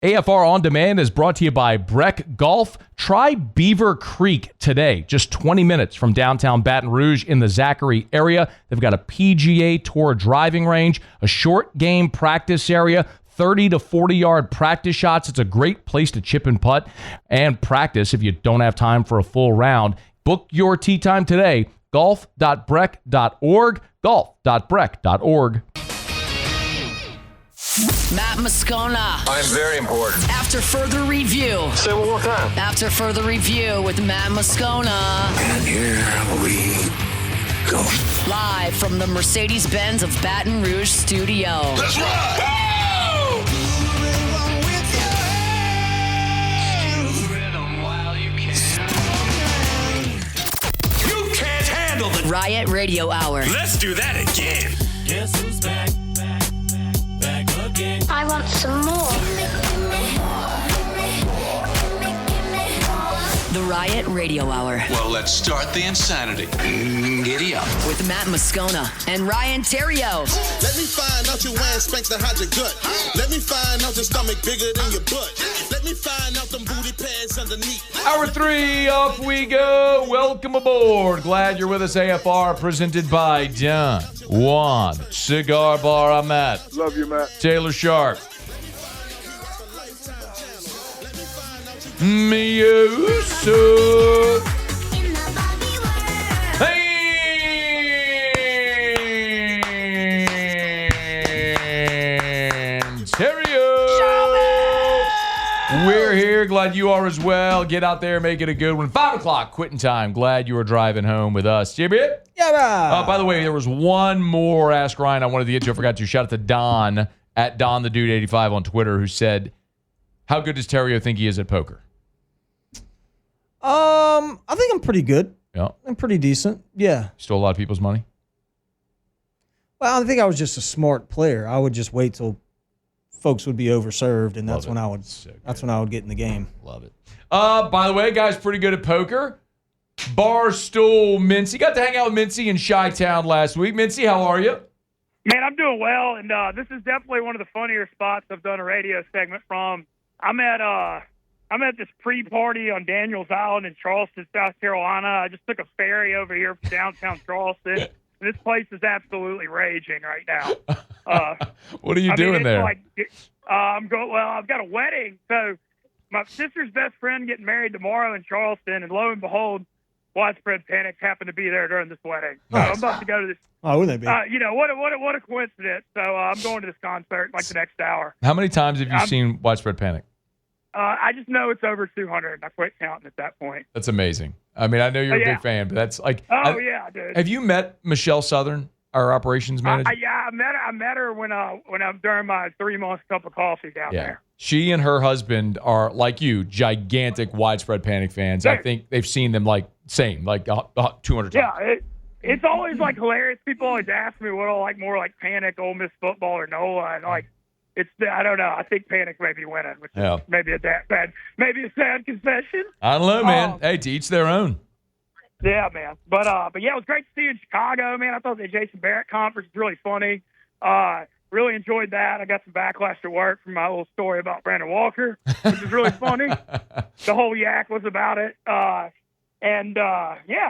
AFR On Demand is brought to you by Breck Golf. Try Beaver Creek today, just 20 minutes from downtown Baton Rouge in the Zachary area. They've got a PGA Tour driving range, a short game practice area, 30 to 40-yard practice shots. It's a great place to chip and putt and practice if you don't have time for a full round. Book your tee time today, golf.breck.org, golf.breck.org. Matt Moscona. I'm very important. After further review. Say it one more time. After further review with Matt Moscona. And here we go. Live from the Mercedes-Benz of Baton Rouge studio. Let's ride! You can't handle the Riot Radio Hour. Let's do that again. Guess who's back again? I want some more. The Riot Radio Hour. Well, let's start the insanity. Giddy up. With Matt Moscona and Ryan Theriot. Let me find out your ass spanks that hide your gut. Let me find out your stomach bigger than your butt. Let me find out them booty pads underneath. Hour 3, off we go. Welcome aboard. Glad you're with us, AFR, presented by Don Juan Cigar Bar. I'm Matt. Love you, Matt. Taylor Sharp. Mioso. And Theriot. We're here. Glad you are as well. Get out there, make it a good one. 5 o'clock, quitting time. Glad you are driving home with us. Jimmy? Yeah. By the way, there was one more Ask Ryan I wanted to get to. I forgot to. Shout out to Don, at Don the Dude 85 on Twitter, who said, how good does Theriot think he is at poker? I think I'm pretty good. Yeah. I'm pretty decent. Yeah. Stole a lot of people's money? Well, I think I was just a smart player. I would just wait till folks would be overserved, and that's when I would get in the game. Love it. By the way, guys, pretty good at poker. Barstool Mintz. You got to hang out with Mintzy in Chi-Town last week. Mintzy, how are you? Man, I'm doing well, and this is definitely one of the funnier spots I've done a radio segment from. I'm at this pre-party on Daniels Island in Charleston, South Carolina. I just took a ferry over here from downtown Charleston. And this place is absolutely raging right now. What are you doing there? I've got a wedding. So my sister's best friend getting married tomorrow in Charleston, and lo and behold, Widespread Panic happened to be there during this wedding. So Nice. I'm about to go to this. Oh, wouldn't that be? What a coincidence. So I'm going to this concert in the next hour. How many times have you seen Widespread Panic? I just know it's over 200. I quit counting at that point. That's amazing. I mean, I know you're a big fan, but that's like... yeah, dude. Have you met Michelle Southern, our operations manager? I met her when I'm during my 3-month cup of coffee down there. She and her husband are, like you, gigantic Widespread Panic fans. Dude. I think they've seen them 200 times. Yeah, it's always hilarious. People always ask me what I like more, like Panic, Ole Miss football, or NOLA, and I don't know. I think Panic may be winning, which is maybe a sad confession. I don't know, man. Hey, to each their own. Yeah, man. But yeah, it was great to see you in Chicago, man. I thought the Jason Barrett conference was really funny. Really enjoyed that. I got some backlash at work from my little story about Brandon Walker, which is really funny. The whole yak was about it. Yeah,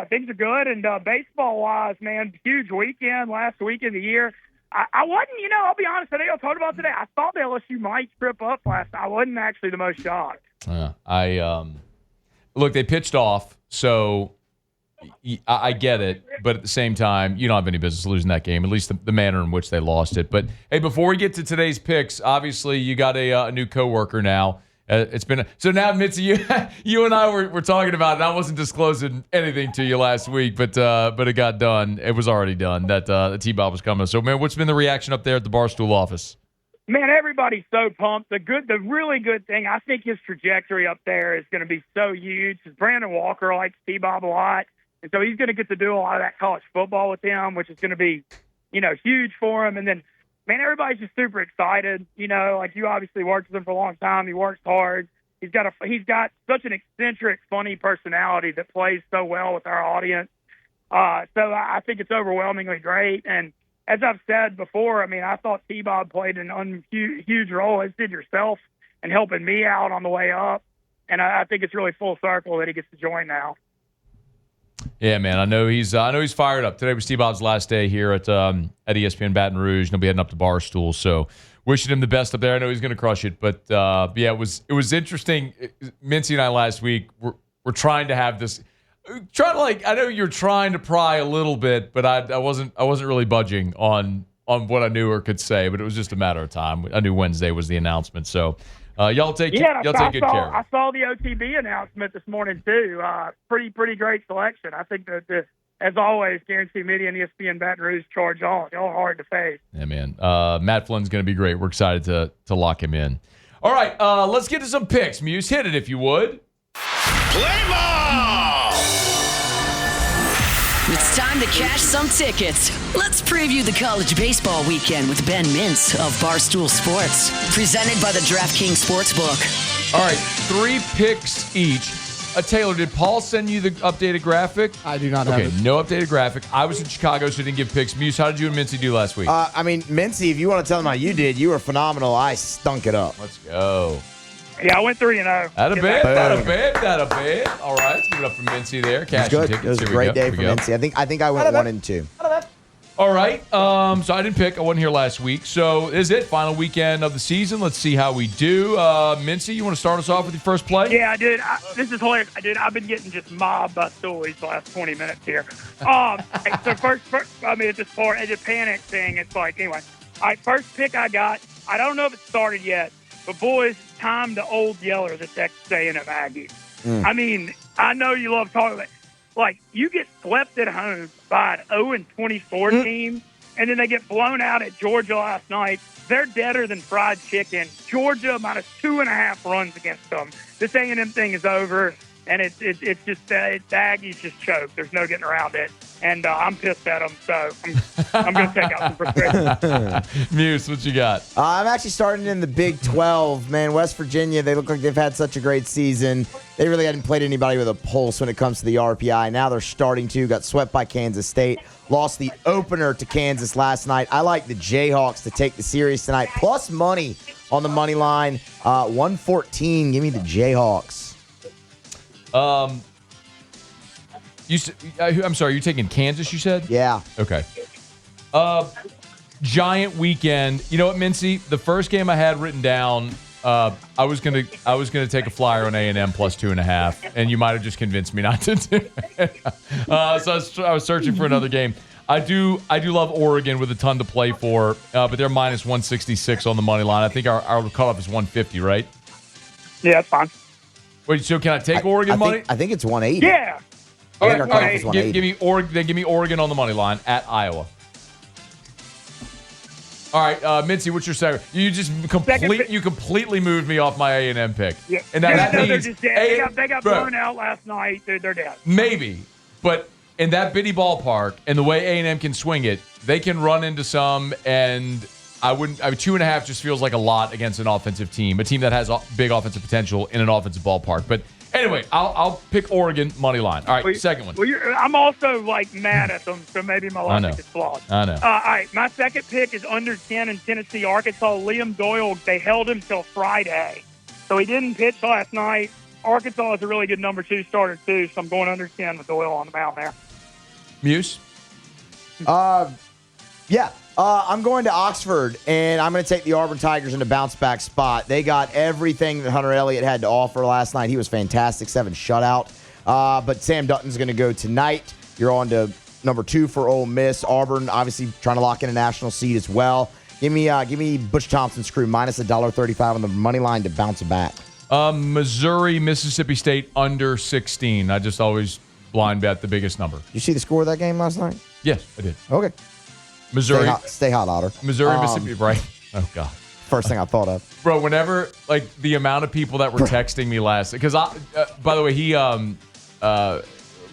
things are good. And baseball-wise, man, huge weekend, last week of the year. I wasn't, I'll be honest, I think I talked about today. I thought the LSU might trip up last night. I wasn't actually the most shocked. Look, they pitched off, so I get it. But at the same time, you don't have any business losing that game, at least the manner in which they lost it. But, hey, before we get to today's picks, obviously you got a new coworker now. It's been so now, Mitzi, you and I were talking about it. I wasn't disclosing anything to you last week, but it got done. It was already done that the T-Bob was coming. So, man, what's been the reaction up there at the Barstool office? Man, everybody's so pumped. The really good thing, I think his trajectory up there is going to be so huge. Because Brandon Walker likes T-Bob a lot, and so he's going to get to do a lot of that college football with him, which is going to be, huge for him. And then, man, everybody's just super excited. You obviously worked with him for a long time. He works hard. He's got such an eccentric, funny personality that plays so well with our audience. So I think it's overwhelmingly great. And as I've said before, I mean, I thought T-Bob played an huge role, as did yourself, and helping me out on the way up. And I think it's really full circle that he gets to join now. Yeah, man. I know he's fired up. Today was Steve Bob's last day here at ESPN Baton Rouge. And he'll be heading up to Barstool. So wishing him the best up there. I know he's going to crush it. But yeah, it was interesting. Mintzy and I last week we're trying to have this. I know you're trying to pry a little bit, but I wasn't really budging on what I knew or could say. But it was just a matter of time. I knew Wednesday was the announcement. So. Y'all take good care. I saw the OTB announcement this morning too. Pretty great selection. I think that as always, Guarantee Media and ESPN Baton Rouge charge all. Y'all hard to face. Yeah, man. Matt Flynn's going to be great. We're excited to lock him in. All right, let's get to some picks. Muse, hit it if you would. Play ball! It's time to cash some tickets. Let's preview the college baseball weekend with Ben Mintz of Barstool Sports. Presented by the DraftKings Sportsbook. All right, 3 picks each. Taylor, did Paul send you the updated graphic? I do not have it. Okay, no updated graphic. I was in Chicago, so I didn't give picks. Muse, how did you and Mintzy do last week? Mintzy, if you want to tell them how you did, you were phenomenal. I stunk it up. Let's go. Yeah, I went 3-0. That a bit. All right, let's give it up for Mintzy there. Cash It was good. tickets. It was a great day for Mintzy. I think I went 1-2. All right. So I didn't pick. I wasn't here last week. So is it final weekend of the season? Let's see how we do. Mintzy, you want to start us off with your first play? Yeah, I did. This is hilarious. I've been getting just mobbed by stories the last 20 minutes here. So first, it's just it's a panic thing. It's like, anyway. All right, first pick I got. I don't know if it started yet, but boys, time to old yeller the Texas A&M Aggies. I mean, I know you love talking about it. Like, you get swept at home by an 0-24 team, and then they get blown out at Georgia last night. They're deader than fried chicken. Georgia minus 2.5 runs against them. This A&M thing is over, and it's just the Aggies just choke. There's no getting around it. And I'm pissed at them, so I'm going to take out some frustration. Muse, what you got? I'm actually starting in the Big 12. Man, West Virginia, they look like they've had such a great season. They really hadn't played anybody with a pulse when it comes to the RPI. Now they're starting to. Got swept by Kansas State. Lost the opener to Kansas last night. I like the Jayhawks to take the series tonight. Plus money on the money line. 114. Give me the Jayhawks. I'm sorry, you're taking Kansas, you said? Yeah. Okay. Giant weekend. You know what, Mintzy? The first game I had written down, I was gonna take a flyer on A&M plus 2.5, and you might have just convinced me not to do it. So I was searching for another game. I do love Oregon with a ton to play for, but they're minus 166 on the money line. I think our cutoff is 150, right? Yeah, that's fine. Wait, so can I take Oregon money? I think it's 180. Yeah. All right. Give me Oregon on the money line at Iowa. All right, Mintzy, what's your second? You just completely moved me off my A&M pick. Yeah. And that means they're just dead. They got blown out last night. They're dead. Maybe, but in that bitty ballpark and the way A&M can swing it, they can run into some. And I mean, 2.5 just feels like a lot against an offensive team, a team that has big offensive potential in an offensive ballpark. But anyway, I'll pick Oregon money line. All right, second one. Well, I'm also mad at them, so maybe my logic is flawed. I know. All right, my second pick is under 10 in Tennessee, Arkansas. Liam Doyle, they held him till Friday, so he didn't pitch last night. Arkansas is a really good number 2 starter too, so I'm going under 10 with Doyle on the mound there. Muse? Yeah. I'm going to Oxford, and I'm going to take the Auburn Tigers in a bounce-back spot. They got everything that Hunter Elliott had to offer last night. He was fantastic, 7 shutout. But Sam Dutton's going to go tonight. You're on to number 2 for Ole Miss. Auburn, obviously, trying to lock in a national seed as well. Give me Butch Thompson's crew, minus $1.35 on the money line to bounce back. Missouri, Mississippi State, under 16. I just always blind bet the biggest number. You see the score of that game last night? Yes, I did. Okay. Missouri. Stay hot, Otter. Missouri, Mississippi, right? Oh, God. First thing I thought of. Bro, whenever, the amount of people that were texting me last, because by the way, he,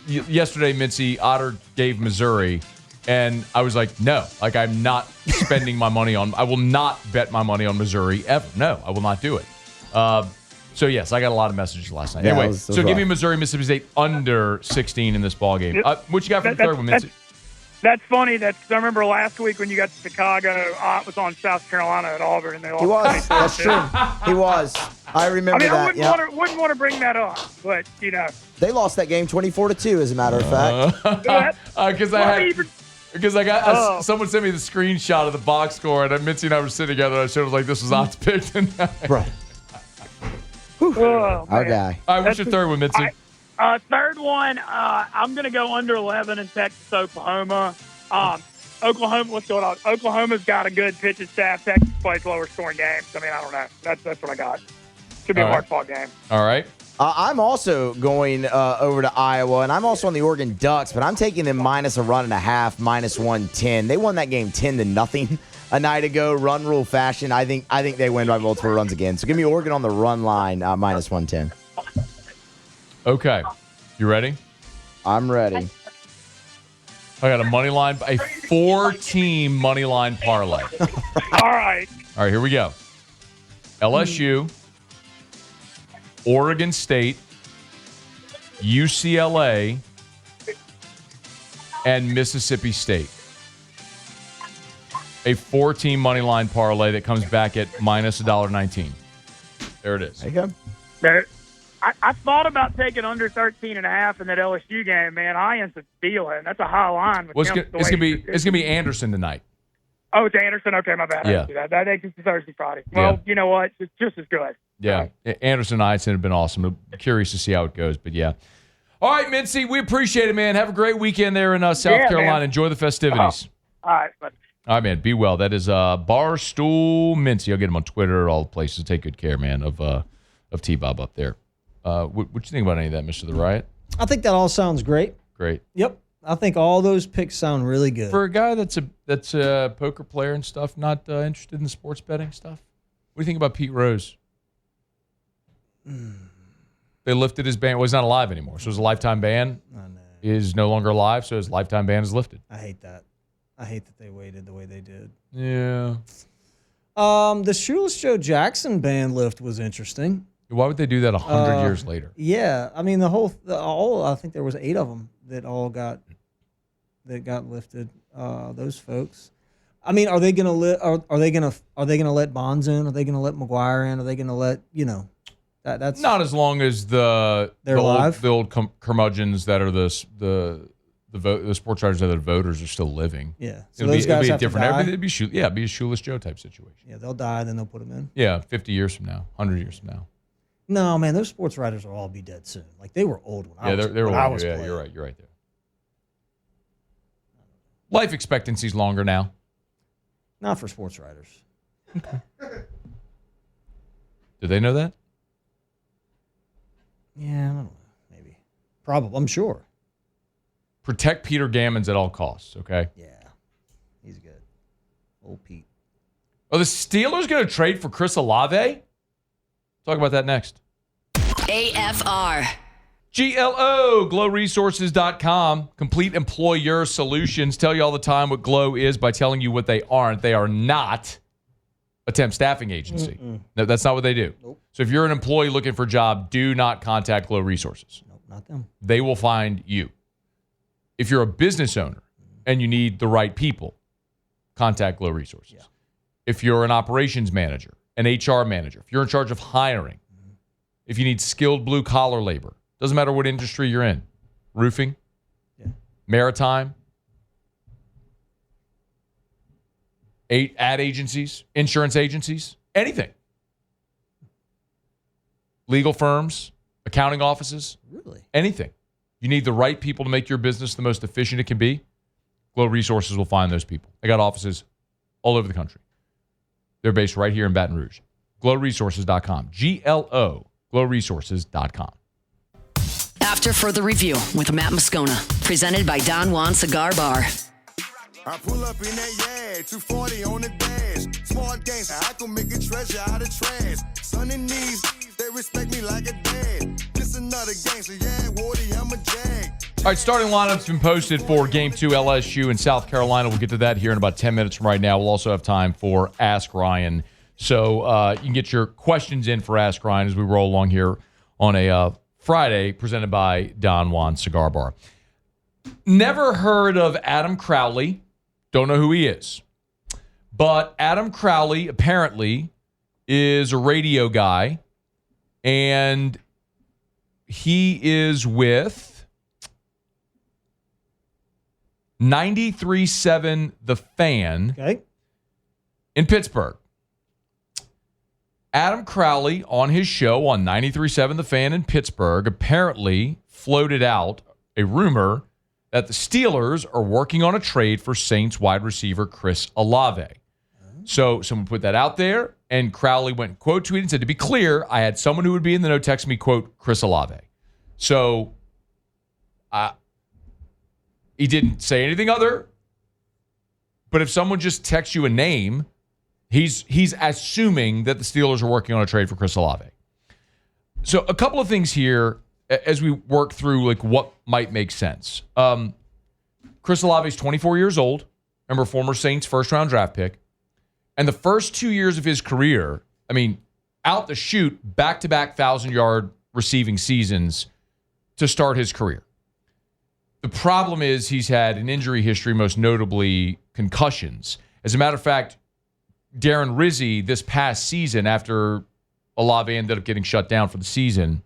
yesterday, Mintzy, Otter gave Missouri, and I was like, no, I'm not spending my money on, I will not bet my money on Missouri ever. No, I will not do it. So, yes, I got a lot of messages last night. Yeah, anyway, it was give me Missouri, Mississippi State under 16 in this ballgame. What you got for the third one, Mintzy? That's funny. I remember last week when you got to Chicago, I was on South Carolina at Auburn, and they lost. He was. That's true. He was. I remember I that. wouldn't want to bring that up, but They lost that game 24-2, as a matter of fact. Because I got someone sent me the screenshot of the box score, and Mintzy and I were sitting together. I showed him like this was odds picked tonight. Right. oh, Our man. guy. All right, what's your third one, Mintzy? Third one, I'm going to go under 11 in Texas, Oklahoma. Oklahoma, what's going on? Oklahoma's got a good pitching staff. Texas plays lower scoring games. I mean, I don't know. That's what I got. Should be a hard-fought game. All right. I'm also going over to Iowa, and I'm also on the Oregon Ducks, but I'm taking them minus a run and a half, minus 110. They won that game 10-0 a night ago, run rule fashion. I think they win by multiple runs again. So give me Oregon on the run line, minus 110. Okay. You ready? I'm ready. I got a money line, a 4-team money line parlay. All right. All right, here we go. LSU, Oregon State, UCLA, and Mississippi State. A 4-team money line parlay that comes back at minus $1.19. There it is. There you go. I thought about taking under 13.5 in that LSU game, man. Ian's a stealing. That's a high line. Well, it's gonna be Anderson tonight. Oh, it's Anderson. Okay, my bad. Yeah. I didn't do that it's Thursday, Friday. Well, you know what? It's just as good. Yeah, Anderson and Ianson have been awesome. I'm curious to see how it goes, but yeah. All right, Mintzy, we appreciate it, man. Have a great weekend there in South Carolina. Man. Enjoy the festivities. All right, buddy. All right, man. Be well. That is Barstool Mintzy. I'll get him on Twitter, all the places. Take good care, man, of T-Bob up there. What you think about any of that, Mr. The Riot? I think that all sounds great. Great. Yep. I think all those picks sound really good. For a guy that's a poker player and stuff, not interested in sports betting stuff, what do you think about Pete Rose? They lifted his ban. Well, he's not alive anymore, so his lifetime ban is no longer alive, so his lifetime ban is lifted. I hate that. I hate that they waited the way they did. Yeah. The Shoeless Joe Jackson ban lift was interesting. Why would they do that 100 years later? Yeah, I mean I think there was 8 of them that all got lifted. Those folks. I mean, are they gonna let Bonds in? Are they gonna let McGuire in? Are they gonna let that's not as long as the old curmudgeons that are the sports writers that are voters are still living. Yeah, so it'd be a different. It'd be a Shoeless Joe type situation. Yeah, they'll die, then they'll put them in. Yeah, 50 years from now, 100 years from now. No, man, those sports writers will all be dead soon. Like they were old when I was. They're old. Yeah, you're right. You're right there. Life expectancy's longer now. Not for sports writers. Okay. Did they know that? Yeah, I don't know. Maybe. Probably. I'm sure. Protect Peter Gammons at all costs, okay? Yeah. He's good. Old Pete. Are the Steelers going to trade for Chris Olave? Talk about that next. AFR. GLO, glowresources.com. Complete employer solutions. Tell you all the time what Glow is by telling you what they aren't. They are not a temp staffing agency. No, that's not what they do. Nope. So if you're an employee looking for a job, do not contact Glow Resources. Nope, not them. They will find you. If you're a business owner and you need the right people, contact Glow Resources. Yeah. If you're an operations manager, an HR manager, if you're in charge of hiring, if you need skilled blue-collar labor, doesn't matter what industry you're in, roofing, maritime, ad agencies, insurance agencies, anything. Legal firms, accounting offices, really, anything. You need the right people to make your business the most efficient it can be. Glow Resources will find those people. They got offices all over the country. They're based right here in Baton Rouge. GlowResources.com. GLO, glowresources.com. After further review with Matt Moscona, presented by Don Juan Cigar Bar. I pull up in that yard, 240 on the dash. Smart gangster, I can make a treasure out of trash. Son and knees, they respect me like a dad. This another gangster, yeah, Woody, I'm a jag. All right, starting lineup's been posted for Game 2 LSU in South Carolina. We'll get to that here in about 10 minutes from right now. We'll also have time for Ask Ryan. So you can get your questions in for Ask Ryan as we roll along here on a Friday presented by Don Juan Cigar Bar. Never heard of Adam Crowley. Don't know who he is. But Adam Crowley apparently is a radio guy, and he is with 93.7 The Fan in Pittsburgh. Adam Crowley on his show on 93.7 The Fan in Pittsburgh apparently floated out a rumor that the Steelers are working on a trade for Saints wide receiver Chris Olave. So someone put that out there, and Crowley went quote tweeted and said, to be clear, I had someone who would be in the know text me, quote, Chris Olave. So he didn't say anything other, but if someone just texts you a name, he's assuming that the Steelers are working on a trade for Chris Olave. So a couple of things here as we work through like what might make sense. Chris Olave is 24 years old. Remember, former Saints first-round draft pick. And the first 2 years of his career, I mean, out the chute, back-to-back 1,000-yard receiving seasons to start his career. The problem is he's had an injury history, most notably concussions. As a matter of fact, Darren Rizzi this past season, after Olave ended up getting shut down for the season,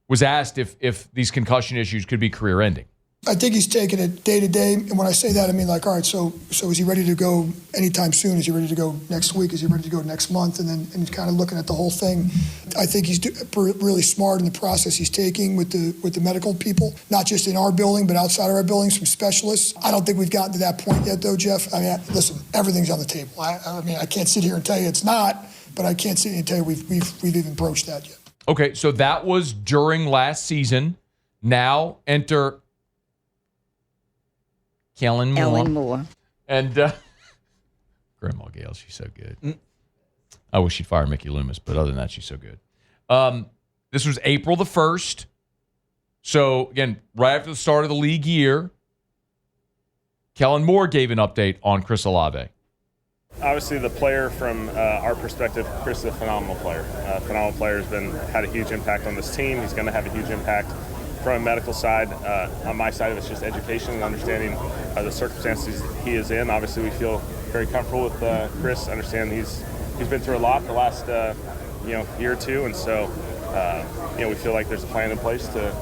was asked if these concussion issues could be career-ending. I think he's taking it day to day. And when I say that, I mean, like, all right, so is he ready to go anytime soon? Is he ready to go next week? Is he ready to go next month? And he's kind of looking at the whole thing. I think he's really smart in the process he's taking with the medical people, not just in our building, but outside of our buildings, from specialists. I don't think we've gotten to that point yet, though, Jeff. I mean, listen, everything's on the table. I mean, I can't sit here and tell you it's not, but I can't sit here and tell you we've even broached that yet. Okay, so that was during last season. Now enter Kellen Moore. And Grandma Gail, she's so good. I wish she'd fire Mickey Loomis, but other than that, she's so good. This was April the 1st. So, again, right after the start of the league year, Kellen Moore gave an update on Chris Olave. Obviously, the player from our perspective, Chris is a phenomenal player. Phenomenal player, has had a huge impact on this team. He's going to have a huge impact from a medical side. On my side of it's just education and understanding the circumstances he is in. Obviously, we feel very comfortable with Chris. Understand he's been through a lot the last year or two, and so we feel like there's a plan in place to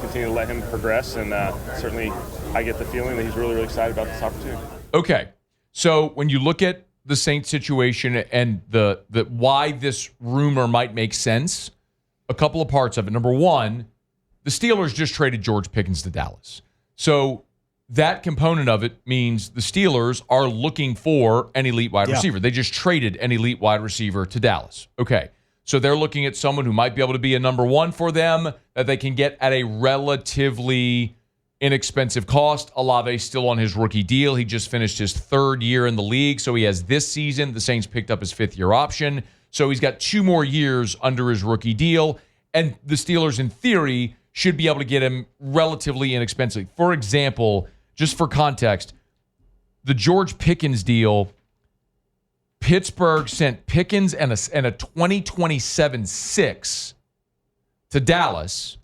continue to let him progress. And certainly, I get the feeling that he's really, really excited about this opportunity. Okay, so when you look at the Saints situation and the why this rumor might make sense, a couple of parts of it. Number one, the Steelers just traded George Pickens to Dallas. So that component of it means the Steelers are looking for an elite wide receiver. They just traded an elite wide receiver to Dallas. Okay, so they're looking at someone who might be able to be a number one for them that they can get at a relatively inexpensive cost. Olave still on his rookie deal. He just finished his third year in the league, so he has this season. The Saints picked up his fifth-year option, so he's got 2 more years under his rookie deal, and the Steelers, in theory, should be able to get him relatively inexpensively. For example, just for context, the George Pickens deal, Pittsburgh sent Pickens and a 2027 6 to Dallas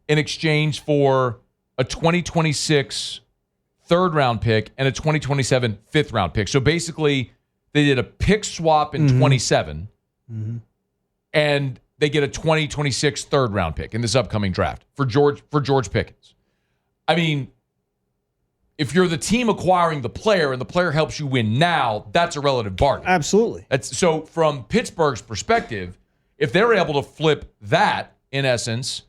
in exchange for a 2026 third-round pick and a 2027 fifth-round pick. So basically, they did a pick swap in 27, and they get a 2026 third-round pick in this upcoming draft for George Pickens. I mean, if you're the team acquiring the player and the player helps you win now, that's a relative bargain. Absolutely. So from Pittsburgh's perspective, if they're able to flip that, in essence,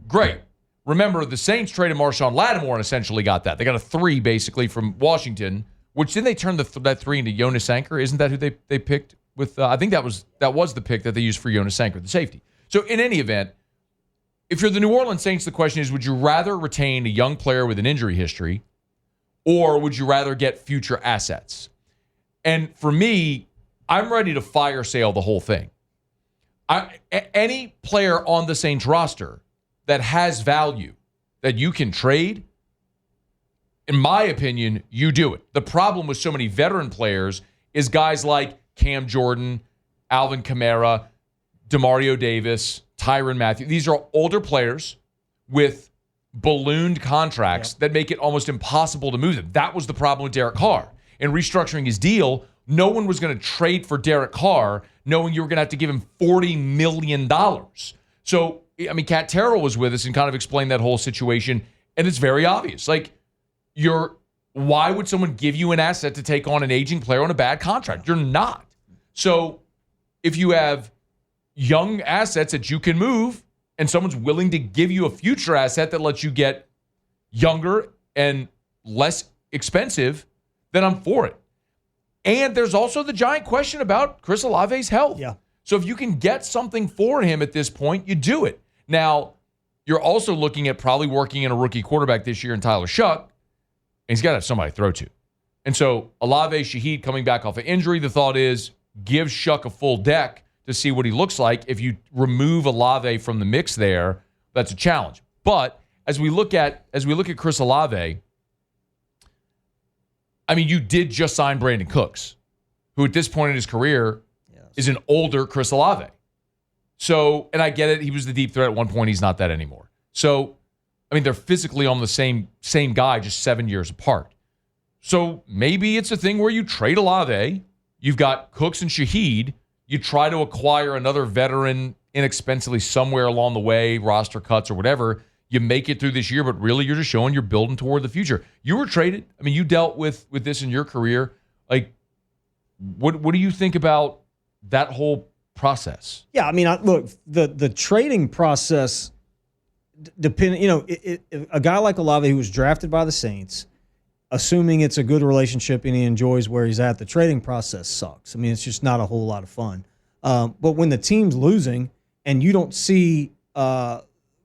great. Remember, the Saints traded Marshawn Lattimore and essentially got that. They got a 3, basically, from Washington, which then they turned that 3 into Jonas Anchor. Isn't that who they picked? With I think that was the pick that they used for Jonas Anchor, the safety. So in any event, if you're the New Orleans Saints, the question is, would you rather retain a young player with an injury history, or would you rather get future assets? And for me, I'm ready to fire sale the whole thing. Any player on the Saints roster that has value that you can trade, in my opinion, you do it. The problem with so many veteran players is guys like Cam Jordan, Alvin Kamara, Demario Davis, Tyrann Mathieu. These are older players with ballooned contracts that make it almost impossible to move them. That was the problem with Derek Carr. In restructuring his deal, no one was going to trade for Derek Carr knowing you were going to have to give him $40 million. So, I mean, Kat Terrell was with us and kind of explained that whole situation, and it's very obvious. Like, why would someone give you an asset to take on an aging player on a bad contract? You're not. So, if you have young assets that you can move, and someone's willing to give you a future asset that lets you get younger and less expensive, then I'm for it. And there's also the giant question about Chris Olave's health. Yeah. So if you can get something for him at this point, you do it. Now, you're also looking at probably working in a rookie quarterback this year in Tyler Shuck, and he's got to have somebody to throw to. And so Olave, Shaheed coming back off of injury, the thought is give Shuck a full deck to see what he looks like. If you remove Olave from the mix there, that's a challenge. But as we look at Chris Olave, I mean, you did just sign Brandon Cooks, who at this point in his career is an older Chris Olave. So, and I get it, he was the deep threat at one point, he's not that anymore. So, I mean, they're physically on the same guy, just 7 years apart. So maybe it's a thing where you trade Olave, you've got Cooks and Shaheed, you try to acquire another veteran inexpensively somewhere along the way, roster cuts or whatever. You make it through this year, but really you're just showing you're building toward the future. You were traded. I mean, you dealt with this in your career. Like, what do you think about that whole process? Yeah, I mean, look, the trading process, depending, a guy like Olave who was drafted by the Saints, assuming it's a good relationship and he enjoys where he's at, the trading process sucks. I mean, it's just not a whole lot of fun. But when the team's losing and you don't see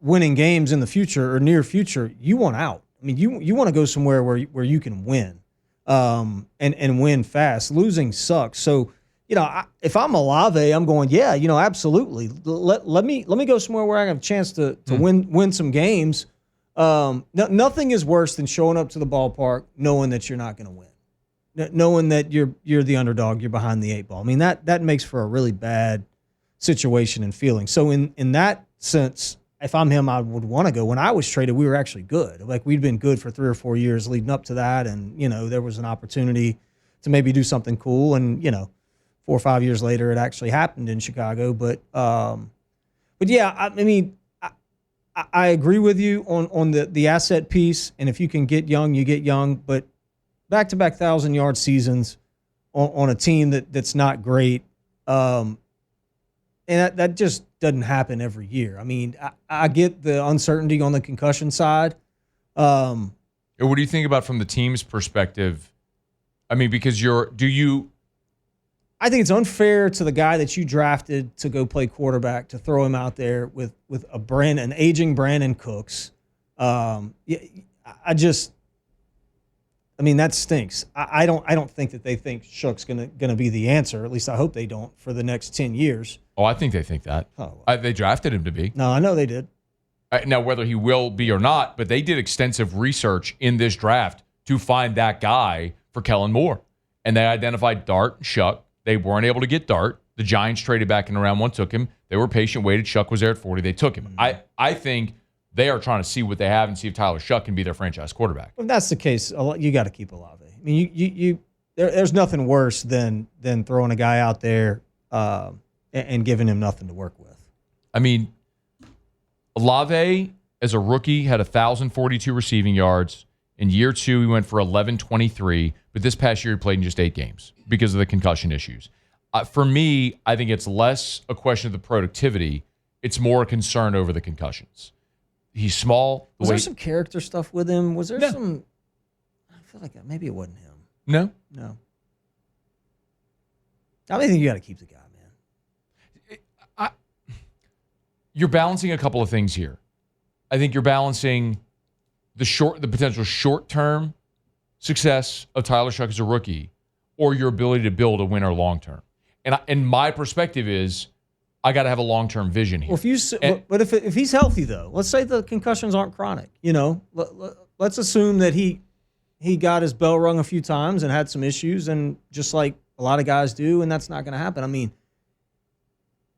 winning games in the future or near future, you want out. I mean, you want to go somewhere where you can win and win fast. Losing sucks. So, if I'm Olave, I'm going, yeah, absolutely. Let me go somewhere where I have a chance to win some games. Nothing is worse than showing up to the ballpark knowing that you're not going to win, knowing that you're the underdog, you're behind the eight ball. I mean, that makes for a really bad situation and feeling. So in that sense, if I'm him, I would want to go. When I was traded, we were actually good. Like, we'd been good for 3 or 4 years leading up to that, and there was an opportunity to maybe do something cool. And 4 or 5 years later, it actually happened in Chicago. But yeah, I mean, I agree with you on the asset piece, and if you can get young, you get young. But back-to-back 1,000-yard seasons on a team that's not great, and that just doesn't happen every year. I mean, I get the uncertainty on the concussion side. What do you think about from the team's perspective? I mean, because I think it's unfair to the guy that you drafted to go play quarterback to throw him out there with an aging Brandon Cooks. I mean, that stinks. I don't think that they think Shook's gonna be the answer. At least I hope they don't for the next 10 years. Oh, I think they think that. Oh. They drafted him to be. No, I know they did. Now, whether he will be or not, but they did extensive research in this draft to find that guy for Kellen Moore. And they identified Dart and Shuck. They weren't able to get Dart. The Giants traded back in round 1, took him. They were patient, waited. Shuck was there at 40. They took him. I think they are trying to see what they have and see if Tyler Shuck can be their franchise quarterback. If that's the case, you got to keep Olave. I mean, there's nothing worse than throwing a guy out there and giving him nothing to work with. I mean, Olave, as a rookie, had 1,042 receiving yards. In year 2, he went for 1,123, but this past year he played in just 8 games because of the concussion issues. For me, I think it's less a question of the productivity. It's more a concern over the concussions. He's small. Was there some character stuff with him? Was there some... I feel like maybe it wasn't him. No? No. I think you got to keep the guy, man. You're balancing a couple of things here. I think you're balancing the potential short-term success of Tyler Shuck as a rookie or your ability to build a winner long-term. And my perspective is I got to have a long-term vision here. Well, but if he's healthy, though, let's say the concussions aren't chronic. Let's assume that he got his bell rung a few times and had some issues, and just like a lot of guys do, and that's not going to happen. I mean,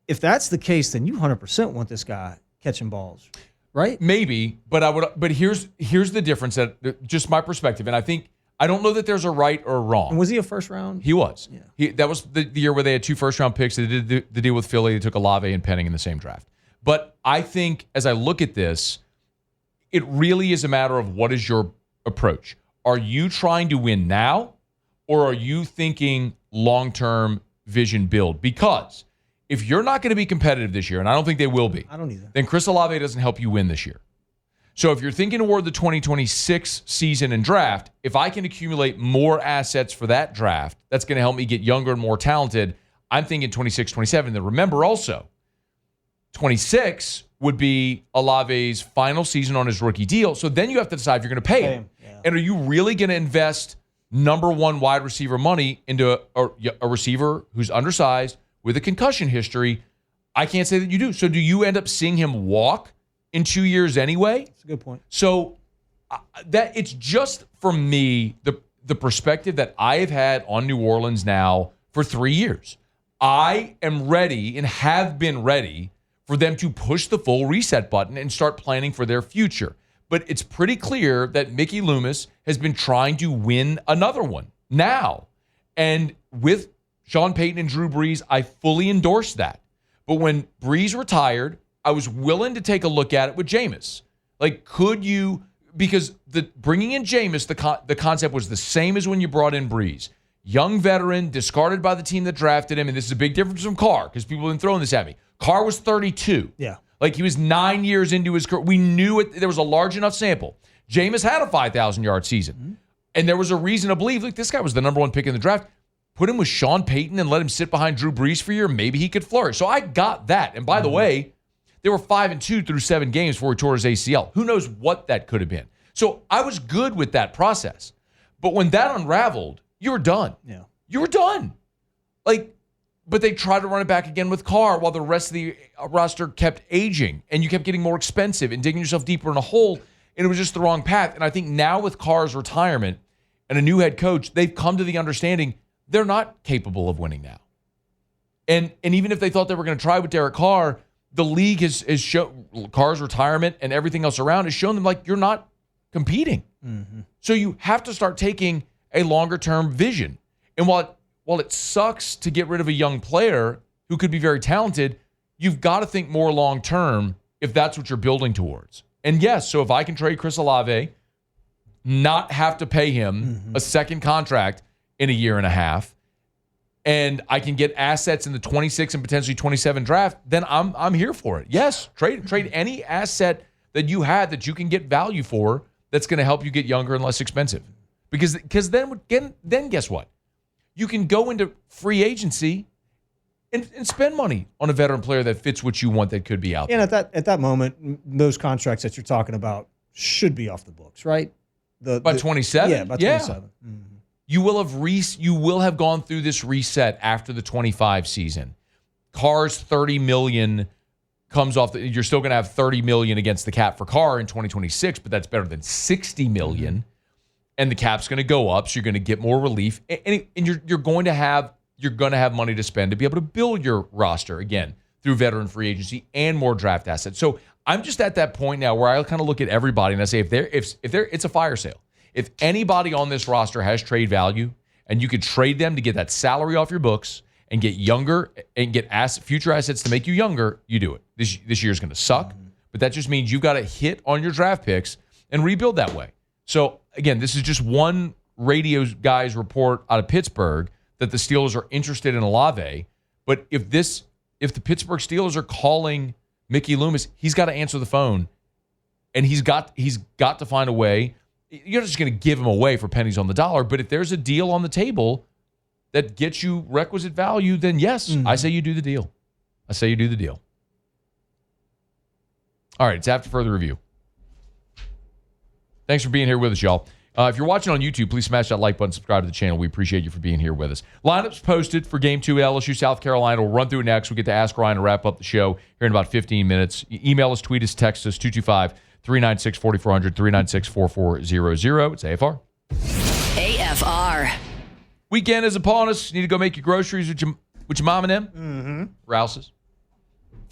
if that's the case, then you 100% want this guy catching balls. right? Maybe, but here's the difference, that just my perspective, and I don't know that there's a right or a wrong. And was he a first round? He was. Yeah. That was the year where they had 2 first-round picks. They did the deal with Philly. They took Olave and Penning in the same draft. But I think as I look at this, it really is a matter of what is your approach. Are you trying to win now, or are you thinking long-term vision build? Because if you're not going to be competitive this year, and I don't think they will be, I don't either, then Chris Olave doesn't help you win this year. So if you're thinking toward the 2026 season and draft, if I can accumulate more assets for that draft, that's going to help me get younger and more talented. I'm thinking 26, 27. Then remember also, 26 would be Olave's final season on his rookie deal. So then you have to decide if you're going to pay him. Yeah. And are you really going to invest number 1 wide receiver money into a receiver who's undersized with a concussion history? I can't say that you do. So do you end up seeing him walk in 2 years anyway? That's a good point. So that it's just, for me, the perspective that I have had on New Orleans now for 3 years. I am ready and have been ready for them to push the full reset button and start planning for their future. But it's pretty clear that Mickey Loomis has been trying to win another one now. And with Sean Payton and Drew Brees, I fully endorse that. But when Brees retired, I was willing to take a look at it with Jameis. Like, could you, because bringing in Jameis, the concept was the same as when you brought in Brees. Young veteran, discarded by the team that drafted him, and this is a big difference from Carr, because people have been throwing this at me. Carr was 32. Yeah. Like, he was 9 years into his career. We knew it. There was a large enough sample. Jameis had a 5,000-yard season. Mm-hmm. And there was a reason to believe, look, this guy was the number 1 pick in the draft. Put him with Sean Payton and let him sit behind Drew Brees for a year. Maybe he could flourish. So I got that. And by the way, they were 5-2 through 7 games before he tore his ACL. Who knows what that could have been? So I was good with that process. But when that unraveled, you were done. Yeah. You were done. But they tried to run it back again with Carr while the rest of the roster kept aging and you kept getting more expensive and digging yourself deeper in a hole, and it was just the wrong path. And I think now with Carr's retirement and a new head coach, they've come to the understanding they're not capable of winning now. And even if they thought they were going to try with Derek Carr, the league has shown Carr's retirement and everything else around has shown them, like, you're not competing. Mm-hmm. So you have to start taking a longer-term vision. And while it sucks to get rid of a young player who could be very talented, you've got to think more long-term if that's what you're building towards. And yes, so if I can trade Chris Olave, not have to pay him a second contract in a year and a half, and I can get assets in the 26 and potentially 27 draft, then I'm here for it. Yes, trade any asset that you had that you can get value for that's going to help you get younger and less expensive. Because then guess what? You can go into free agency and spend money on a veteran player that fits what you want that could be out there. And at that moment, those contracts that you're talking about should be off the books, right? By 27? Yeah, by 27. Mm-hmm. You will have gone through this reset after the 25 season. Carr's $30 million comes off. You're still going to have $30 million against the cap for Carr in 2026, but that's better than $60 million. Mm-hmm. And the cap's going to go up, so you're going to get more relief, and you're going to have money to spend to be able to build your roster again through veteran free agency and more draft assets. So I'm just at that point now where I kind of look at everybody and I say, if it's a fire sale. If anybody on this roster has trade value and you could trade them to get that salary off your books and get younger and get future assets to make you younger, you do it. This year's going to suck, but that just means you've got to hit on your draft picks and rebuild that way. So again, this is just one radio guy's report out of Pittsburgh that the Steelers are interested in Olave. But if the Pittsburgh Steelers are calling Mickey Loomis, he's got to answer the phone, and he's got to find a way. You're not just going to give him away for pennies on the dollar, but if there's a deal on the table that gets you requisite value, then yes, I say you do the deal. All right, it's after further review. Thanks for being here with us, y'all. If you're watching on YouTube, please smash that like button, subscribe to the channel. We appreciate you for being here with us. Lineups posted for Game 2 at LSU, South Carolina. We'll run through it next. We'll get to Ask Ryan to wrap up the show here in about 15 minutes. Email us, tweet us, text us, 225-396-4400, 396-4400. It's AFR. AFR. Weekend is upon us. You need to go make your groceries with your mom and them. Mm-hmm. Rouse's.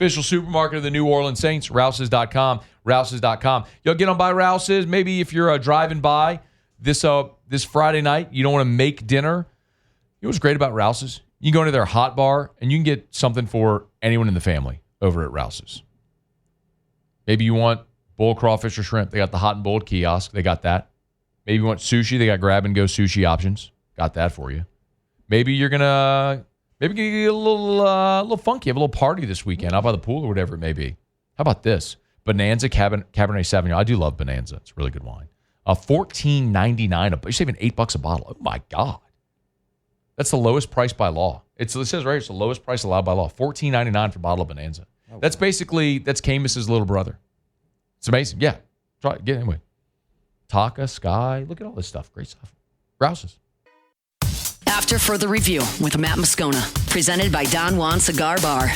Official supermarket of the New Orleans Saints, Rouses.com, Rouses.com. You'll get on by Rouses. Maybe if you're driving by this Friday night, you don't want to make dinner. You know what's great about Rouses? You go into their hot bar, and you can get something for anyone in the family over at Rouses. Maybe you want boiled crawfish or shrimp. They got the hot and boiled kiosk. They got that. Maybe you want sushi. They got grab-and-go sushi options. Got that for you. Maybe you're going to get a little funky, have a little party this weekend out by the pool or whatever it may be. How about this? Bonanza Cabernet Sauvignon. I do love Bonanza. It's a really good wine. $14.99. You're saving $8 a bottle. Oh, my God. That's the lowest price by law. It says right here, it's the lowest price allowed by law. $14.99 for a bottle of Bonanza. Oh, that's Camis's little brother. It's amazing. Yeah. Try it. Get it anyway. Taka, Sky. Look at all this stuff. Great stuff. Rouses. After Further Review with Matt Moscona. Presented by Don Juan Cigar Bar.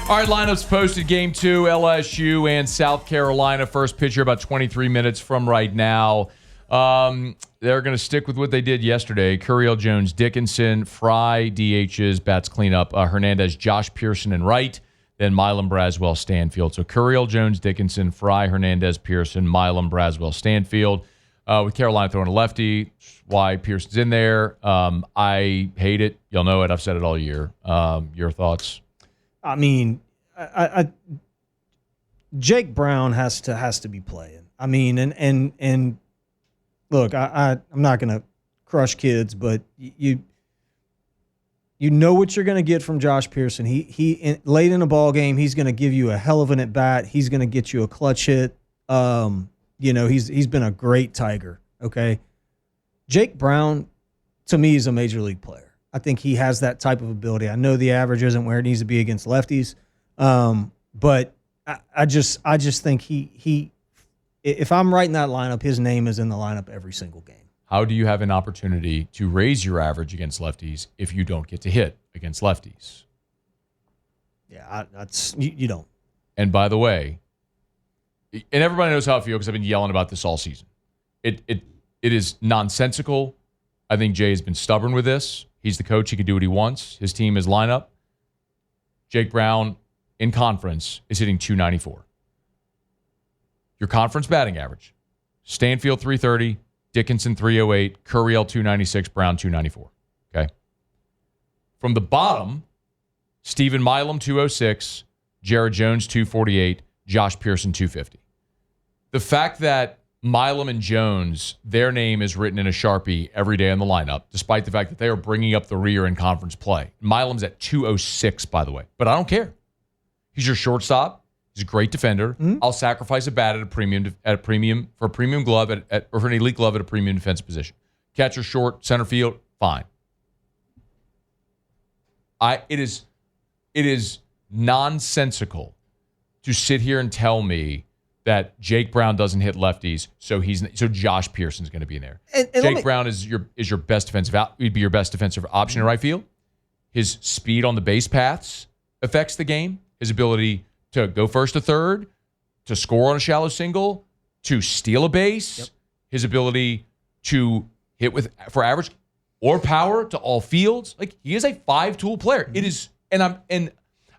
All right, lineups posted. Game 2, LSU and South Carolina. First pitch here about 23 minutes from right now. They're going to stick with what they did yesterday. Curiel Jones, Dickinson, Fry, DHs, bats cleanup. Hernandez, Josh Pearson, and right. Then Milam, Braswell, Stanfield. So Curiel Jones, Dickinson, Fry, Hernandez, Pearson, Milam, Braswell, Stanfield. With Carolina throwing a lefty, why Pearson's in there. I hate it. You'll know it. I've said it all year. Your thoughts? I mean, Jake Brown has to be playing. I mean, and look, I'm not going to crush kids, but you know what you're going to get from Josh Pearson. He late in a ball game, he's going to give you a hell of an at bat. He's going to get you a clutch hit. He's been a great Tiger. Okay, Jake Brown to me is a major league player. I think he has that type of ability. I know the average isn't where it needs to be against lefties, but I just think he if I'm writing that lineup, his name is in the lineup every single game. How do you have an opportunity to raise your average against lefties if you don't get to hit against lefties? Yeah, you don't. And by the way, and everybody knows how I feel because I've been yelling about this all season. It is nonsensical. I think Jay has been stubborn with this. He's the coach. He can do what he wants. His team is lineup. Jake Brown in conference is hitting .294. Your conference batting average. Stanfield 330, Dickinson 308, Curiel 296, Brown 294. Okay. From the bottom, Stephen Milam 206, Jared Jones 248, Josh Pearson 250. The fact that Milam and Jones, their name is written in a Sharpie every day in the lineup, despite the fact that they are bringing up the rear in conference play. Milam's at 206, by the way, but I don't care. He's your shortstop. He's a great defender. Mm-hmm. I'll sacrifice a bat at a premium for a premium glove or for an elite glove at a premium defensive position. Catcher, short, center field, fine. It is nonsensical to sit here and tell me that Jake Brown doesn't hit lefties, so Josh Pearson's going to be in there. And Jake Brown is your best defensive he'd be your best defensive option in right field. His speed on the base paths affects the game. His ability to go first to third, to score on a shallow single, to steal a base. Yep. His ability to hit for average or power to all fields. Like, he is a 5-tool player. Mm-hmm. It is, and I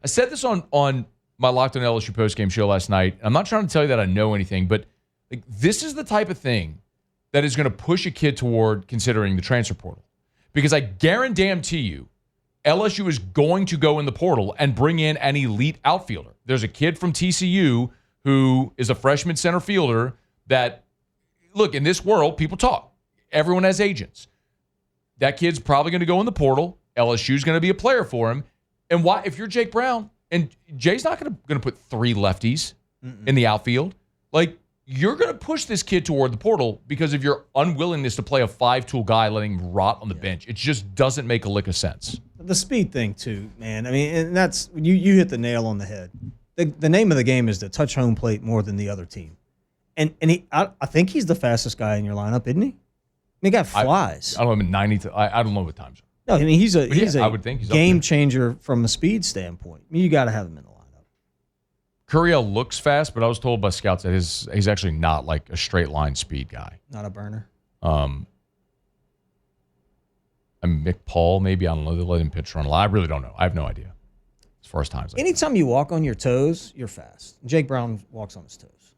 said this on my Locked On LSU postgame show last night. I'm not trying to tell you that I know anything, but like, this is the type of thing that is going to push a kid toward considering the transfer portal. Because I guarantee you, LSU is going to go in the portal and bring in an elite outfielder. There's a kid from TCU who is a freshman center fielder that, look, in this world, people talk. Everyone has agents. That kid's probably going to go in the portal. LSU's going to be a player for him. And why? If you're Jake Brown, and Jay's not going to put 3 lefties in the outfield. Like, you're going to push this kid toward the portal because of your unwillingness to play a 5-tool guy, letting him rot on the bench. It just doesn't make a lick of sense. The speed thing, too, man. I mean, and that's you hit the nail on the head. The name of the game is to touch home plate more than the other team. And I think he's the fastest guy in your lineup, isn't he? I mean, he got flies. I don't know, 90. I don't know what times. No, I mean, he's a I would think he's game changer from a speed standpoint. I mean, you got to have him in the lineup. Curiel looks fast, but I was told by scouts that he's actually not like a straight line speed guy. Not a burner. And Mick Paul, maybe, I don't know. They let him pitch run a lot. I really don't know. I have no idea as far as times. Anytime you walk on your toes, you're fast. Jake Brown walks on his toes.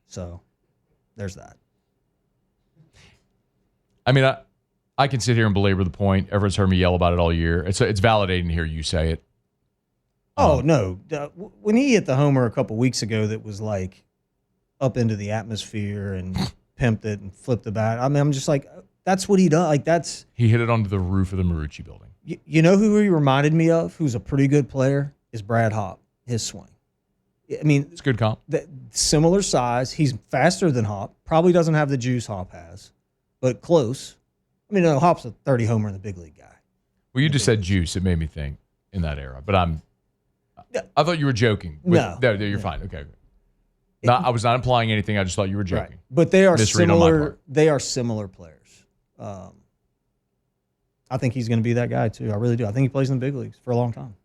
So there's that. I mean, I can sit here and belabor the point. Everyone's heard me yell about it all year. It's validating to hear you say it. Oh, no. When he hit the homer a couple weeks ago that was like up into the atmosphere and pimped it and flipped the bat, I mean, I'm just like, that's what he does. Like, He hit it onto the roof of the Marucci building. You know who he reminded me of, who's a pretty good player, is Brad Hop, his swing. I mean, it's a good comp. Similar size. He's faster than Hop. Probably doesn't have the juice Hop has, but close. I mean, no, Hop's a 30 homer in the big league guy. Well, you just said juice. It made me think in that era. But I thought you were joking. No. You're fine. Okay. I was not implying anything. I just thought you were joking. Right. But they are Misread on my similar. part. They are similar players. I think he's going to be that guy too. I really do. I think he plays in the big leagues for a long time.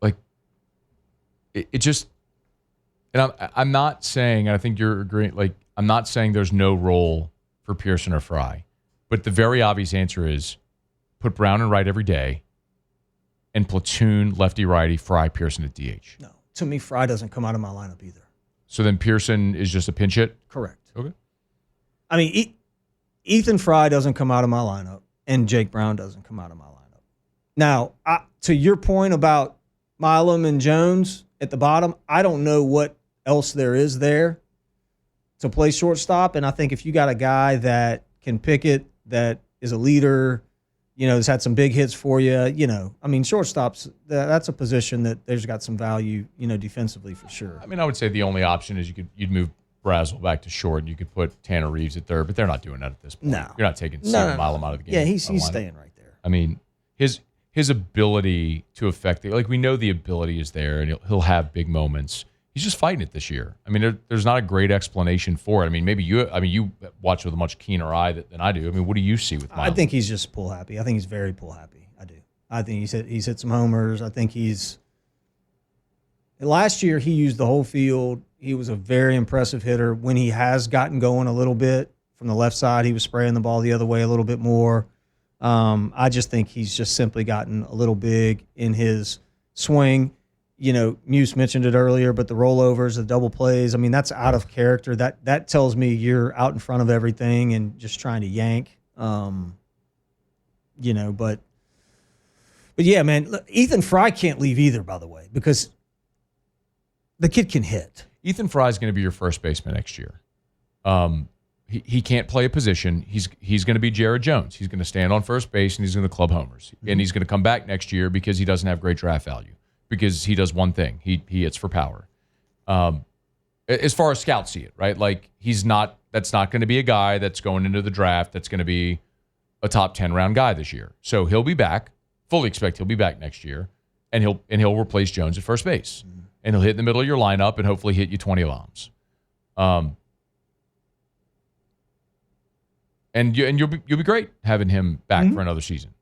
Like, it just, and I'm not saying, and I think you're agreeing, like, I'm not saying there's no role for Pearson or Fry, but the very obvious answer is put Brown and right every day and platoon lefty-righty, Fry, Pearson at DH. No. To me, Fry doesn't come out of my lineup either. So then Pearson is just a pinch hit? Correct. Okay. I mean, Ethan Fry doesn't come out of my lineup, and Jake Brown doesn't come out of my lineup. Now, to your point about Milam and Jones at the bottom, I don't know what else there is there to play shortstop, and I think if you got a guy that can pick it, that is a leader, has had some big hits for you, I mean, shortstops, that's a position that there's got some value, defensively for sure. I mean, I would say the only option is you'd move Brazel back to short and you could put Tanner Reeves at third, but they're not doing that at this point. No. You're not taking Steven Milam out of the game. Yeah, he's staying right there. I mean, his ability to affect it, like we know the ability is there and he'll have big moments. He's just fighting it this year. I mean, there's not a great explanation for it. I mean, maybe you watch with a much keener eye than I do. I mean, what do you see with Milam? I think he's just pull happy. I think he's very pull happy. I do. I think he's hit some homers. I think last year he used the whole field. He was a very impressive hitter. When he has gotten going a little bit from the left side, he was spraying the ball the other way a little bit more. I just think he's just simply gotten a little big in his swing. Muse mentioned it earlier, but the rollovers, the double plays, I mean, that's out of character. That tells me you're out in front of everything and just trying to yank. But yeah, man, look, Ethan Fry can't leave either, by the way, because the kid can hit. Ethan Fry is going to be your first baseman next year. He can't play a position. He's going to be Jared Jones. He's going to stand on first base and he's going to club homers. And he's going to come back next year because he doesn't have great draft value. Because he does one thing. He hits for power. As far as scouts see it, right? Like that's not going to be a guy that's going into the draft that's going to be a top 10 round guy this year. So he'll be back. Fully expect he'll be back next year. And he'll replace Jones at first base. And he'll hit in the middle of your lineup and hopefully hit you 20 bombs. And you'll be great having him back for another season.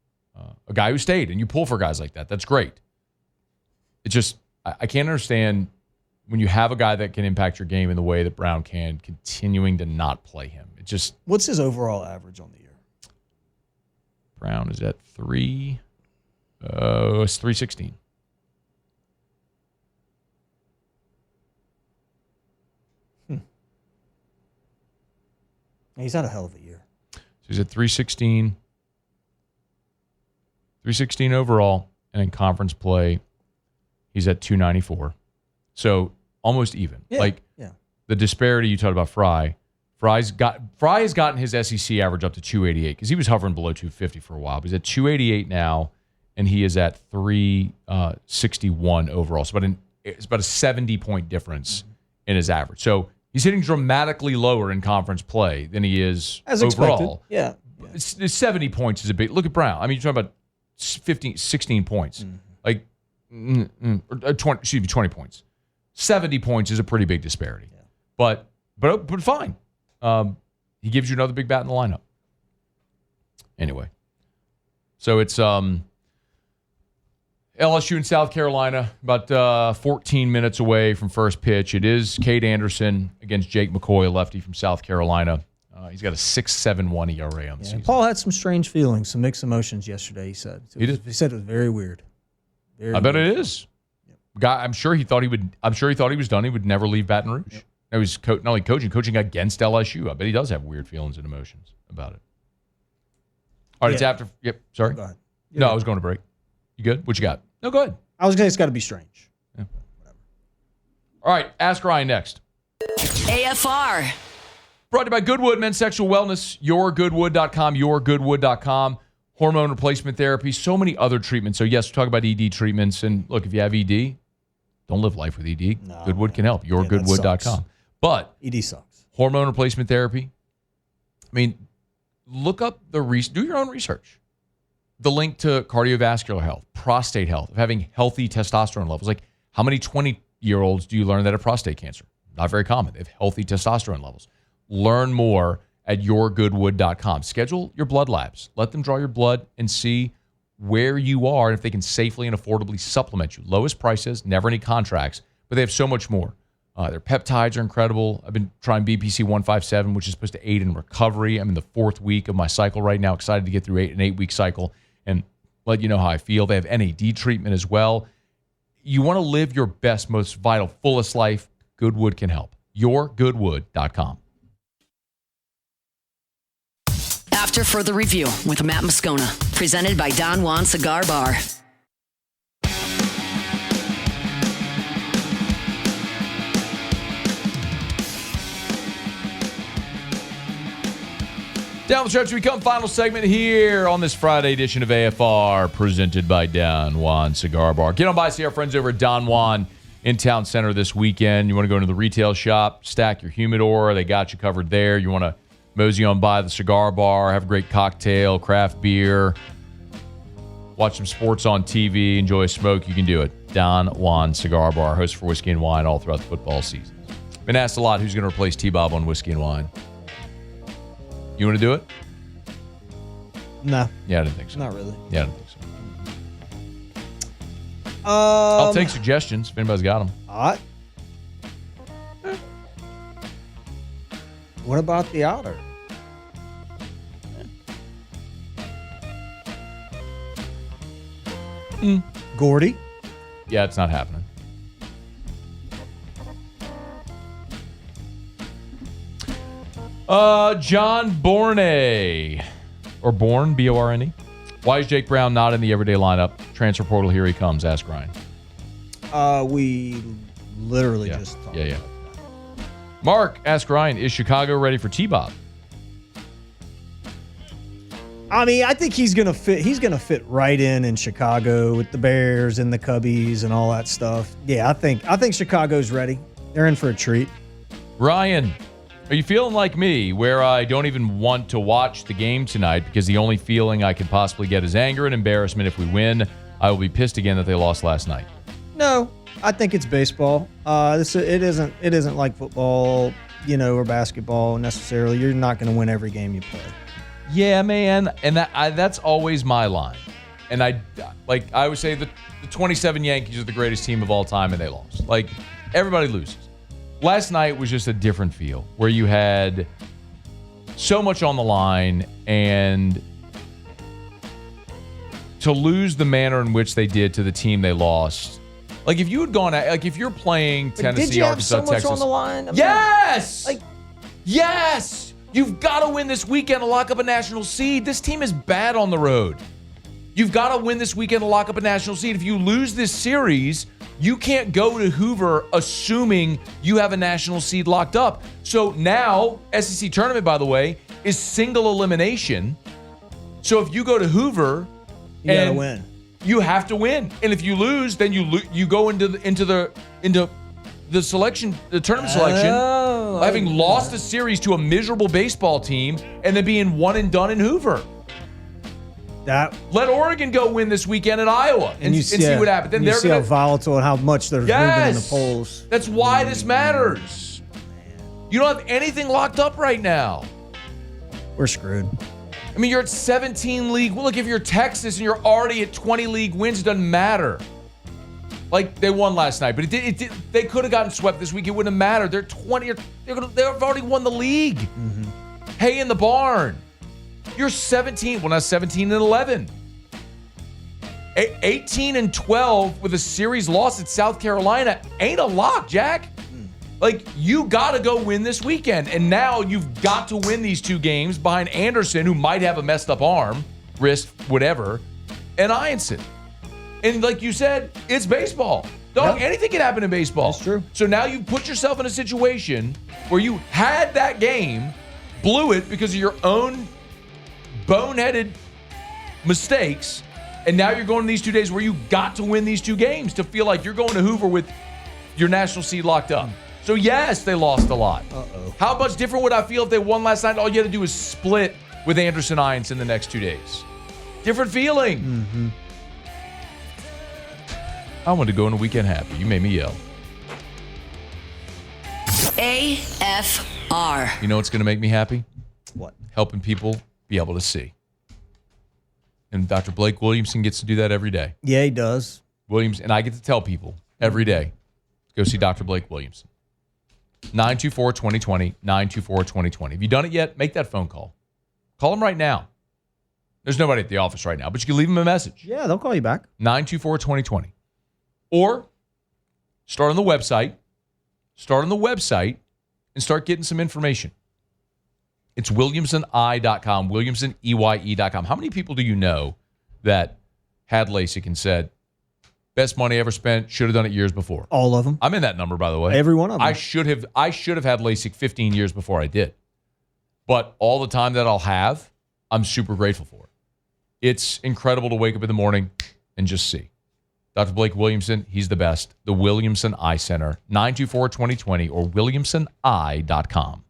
A guy who stayed, and you pull for guys like that. That's great. It's just, I can't understand when you have a guy that can impact your game in the way that Brown can, continuing to not play him. It just. What's his overall average on the year? Brown is at 3. It's 316. He's had a hell of a year. So he's at 316. 316 overall, and in conference play, he's at 294. So almost even. Yeah, the disparity you talked about Fry has gotten his SEC average up to 288 because he was hovering below 250 for a while. But he's at 288 now, and he is at 361 overall. So it's about a 70-point difference in his average. So he's hitting dramatically lower in conference play than he is as overall. Expected. Yeah. It's 70 points is a big. Look at Brown. I mean, you're talking about 16 points. Like 20 points. 70 points is a pretty big disparity. Yeah. But fine. He gives you another big bat in the lineup. Anyway. So it's LSU in South Carolina, about 14 minutes away from first pitch. It is Cade Anderson against Jake McCoy, a lefty from South Carolina. He's got a 6.71 ERA on the season. Paul had some strange feelings, some mixed emotions yesterday, he said. He said it was very weird. I bet it is. Guy, I'm sure he thought he was done. He would never leave Baton Rouge. Yep. Now he's not only coaching against LSU. I bet he does have weird feelings and emotions about it. All right, it's after. Yep, sorry. Go ahead. I was going to break. You good? What you got? No, go ahead. I was going to say it's got to be strange. Yeah. All right, Ask Ryan next. AFR. Brought to you by Goodwood Men's Sexual Wellness, yourgoodwood.com, yourgoodwood.com. Hormone replacement therapy, so many other treatments. So, yes, we're talking about ED treatments. And look, if you have ED, don't live life with ED. No, Goodwood can help. Yourgoodwood.com. But ED sucks. Hormone replacement therapy. I mean, look up do your own research. The link to cardiovascular health, prostate health, of having healthy testosterone levels. Like, how many 20-year-olds do you learn that have prostate cancer? Not very common. They have healthy testosterone levels. Learn more at yourgoodwood.com. Schedule your blood labs. Let them draw your blood and see where you are and if they can safely and affordably supplement you. Lowest prices, never any contracts, but they have so much more. Their peptides are incredible. I've been trying BPC 157, which is supposed to aid in recovery. I'm in the 4th week of my cycle right now. Excited to get through an 8-week cycle and let you know how I feel. They have NAD treatment as well. You want to live your best, most vital, fullest life. Goodwood can help. Yourgoodwood.com. After further review with Matt Moscona, presented by Don Juan Cigar Bar. Down the stretch we come. Final segment here on this Friday edition of AFR, presented by Don Juan Cigar Bar. Get on by, see our friends over at Don Juan in Town Center this weekend. You want to go into the retail shop, stack your humidor. They got you covered there. You want to mosey on by the cigar bar, have a great cocktail, craft beer, watch some sports on TV, enjoy a smoke. You can do it. Don Juan Cigar Bar, host for Whiskey and Wine all throughout the football season. Been asked a lot who's going to replace T-Bob on Whiskey and Wine. You want to do it? No. Yeah, I didn't think so. Not really. Yeah, I didn't think so. I'll take suggestions if anybody's got them. What about the Otter? Gordy? Yeah, it's not happening. John Borne, or Bourne, B-O-R-N-E. Why is Jake Brown not in the everyday lineup? Transfer portal, here he comes. Ask Ryan. We literally just talked. Yeah. Mark, ask Ryan, is Chicago ready for T-Bob? I mean, I think he's gonna fit. He's gonna fit right in Chicago with the Bears and the Cubbies and all that stuff. Yeah, I think Chicago's ready. They're in for a treat. Ryan, are you feeling like me, where I don't even want to watch the game tonight because the only feeling I could possibly get is anger and embarrassment if we win? I will be pissed again that they lost last night. No, I think it's baseball. It isn't like football, or basketball necessarily. You're not going to win every game you play. Yeah, man, and that's always my line. And I would say the 27 Yankees are the greatest team of all time, and they lost. Like, everybody loses. Last night was just a different feel, where you had so much on the line, and to lose the manner in which they did to the team they lost. Like, if you had gone, if you're playing Tennessee, did you Arkansas, have so Texas, much on the line? Yes! Yes! You've got to win this weekend to lock up a national seed. This team is bad on the road. You've got to win this weekend to lock up a national seed. If you lose this series, you can't go to Hoover assuming you have a national seed locked up. So now, SEC tournament, by the way, is single elimination. So if you go to Hoover, you gotta win. You have to win. And if you lose, then you go into the tournament selection, having lost a series to a miserable baseball team and then being one and done in Hoover. Let Oregon go win this weekend at Iowa and see what happens. Then you see how volatile and how much they're moving in the polls. That's why this matters. You don't have anything locked up right now. We're screwed. I mean, you're at 17 league. Well, look, if you're Texas and you're already at 20 league wins, it doesn't matter. Like, they won last night, but they could have gotten swept this week. It wouldn't have mattered. They're 20. They've already won the league. Mm-hmm. Hay in the barn. You're 17. Well, not 17 and 11. 18 and 12 with a series loss at South Carolina ain't a lock, Jack. Like, you got to go win this weekend. And now you've got to win these 2 games behind Anderson, who might have a messed up arm, wrist, whatever, and Ianson. And like you said, it's baseball. Dog, anything can happen in baseball. That's true. So now you put yourself in a situation where you had that game, blew it because of your own boneheaded mistakes, and now you're going to these 2 days where you got to win these 2 games to feel like you're going to Hoover with your national seed locked up. So yes, they lost a lot. Uh-oh. How much different would I feel if they won last night? All you had to do is split with Anderson Ianson the next 2 days. Different feeling. Mm-hmm. I wanted to go in a weekend happy. You made me yell. AFR. You know what's going to make me happy? What? Helping people be able to see. And Dr. Blake Williamson gets to do that every day. Yeah, he does. Williams, and I get to tell people every day, go see Dr. Blake Williamson. 924-2020, 924-2020. Have you done it yet? Make that phone call. Call him right now. There's nobody at the office right now, but you can leave him a message. Yeah, they'll call you back. 924-2020. Or start on the website. Start on the website and start getting some information. It's WilliamsonEye.com, WilliamsonEye.com. How many people do you know that had LASIK and said, best money ever spent, should have done it years before? All of them. I'm in that number, by the way. Every one of them. I should have had LASIK 15 years before I did. But all the time that I'll have, I'm super grateful for it. It's incredible to wake up in the morning and just see. Dr. Blake Williamson, he's the best. The Williamson Eye Center, 924-2020 or WilliamsonEye.com.